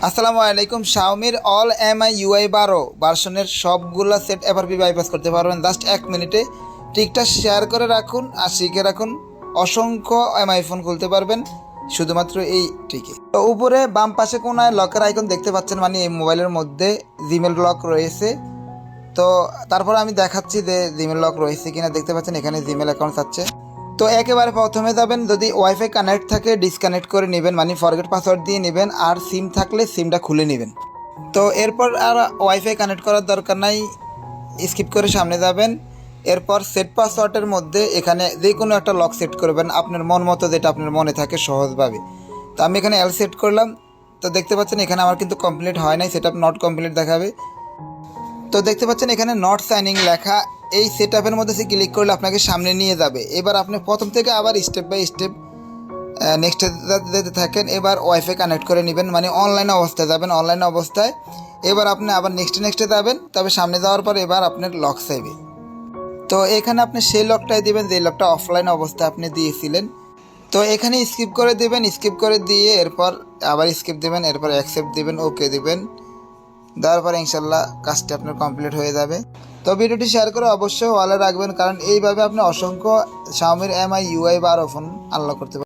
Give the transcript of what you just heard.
আসসালামু আলাইকুম। শাওমির all MI UI 12 ভার্সনের সবগুলা সেট এফআরপি বাইপাস করতে পারবেন জাস্ট 1 মিনিটে। ট্রিকটা শেয়ার করে রাখুন আর শিখে রাখুন, অসংখ্য এমআই ফোন খুলতে পারবেন শুধুমাত্র এই ট্রিকে। তো উপরে বাম পাশে কোনায় লকের আইকন দেখতে পাচ্ছেন, মানে এই মোবাইলের মধ্যে জিমেল লক রয়েছে। তো তারপর আমি দেখাচ্ছি যে জিমেল লক রয়েছে কিনা। দেখতে পাচ্ছেন এখানে জিমেল অ্যাকাউন্ট আছে। তো একেবারে প্রথমে যাবেন, যদি ওয়াইফাই কানেক্ট থাকে ডিসকানেক্ট করে নেবেন, মানে ফরগেট পাসওয়ার্ড দিয়ে নেবেন, আর সিম থাকলে সিমটা খুলে নেবেন। তো এরপর আর ওয়াইফাই কানেক্ট করার দরকার নাই, স্কিপ করে সামনে যাবেন। এরপর সেট পাসওয়ার্ডের মধ্যে এখানে যে কোনো একটা লক সেট করবেন আপনার মন মতো, যেটা আপনার মনে থাকে সহজভাবে। তো আমি এখানে এল সেট করলাম। তো দেখতে পাচ্ছেন এখানে আমার কিন্তু কমপ্লিট হয় নাই, সেট আপ নট কমপ্লিট দেখাবে। তো দেখতে পাচ্ছেন এখানে নট সাইনিং লেখা। এই সেট আপের মধ্যে সে ক্লিক করলে আপনাকে সামনে নিয়ে যাবে। এবার আপনি প্রথম থেকে আবার স্টেপ বাই স্টেপ নেক্সটে যেতে থাকেন। এবার ওয়াইফাই কানেক্ট করে নেবেন, মানে অনলাইন অবস্থায় যাবেন। অনলাইন অবস্থায় এবার আপনি আবার নেক্সটে যাবেন, তবে সামনে যাওয়ার পর এবার আপনার লক চাইবে। তো এখানে আপনি সেই লকটাই দেবেন যে লকটা অফলাইন অবস্থায় আপনি দিয়েছিলেন। তো এখানে স্কিপ করে দেবেন, স্কিপ করে দিয়ে এরপর আবার স্কিপ দেবেন, এরপর অ্যাকসেপ্ট দেবেন, ওকে দেবেন। দেওয়ার পরে ইনশাল্লাহ কাজটি আপনার কমপ্লিট হয়ে যাবে। তো ভিডিওটি শেয়ার করে অবশ্যই ওয়ালে রাখবেন, কারণ এইভাবে আপনি অসংখ্য শাওমির এমআই ইউআই 12 ফোন আনলক করতে পারবেন।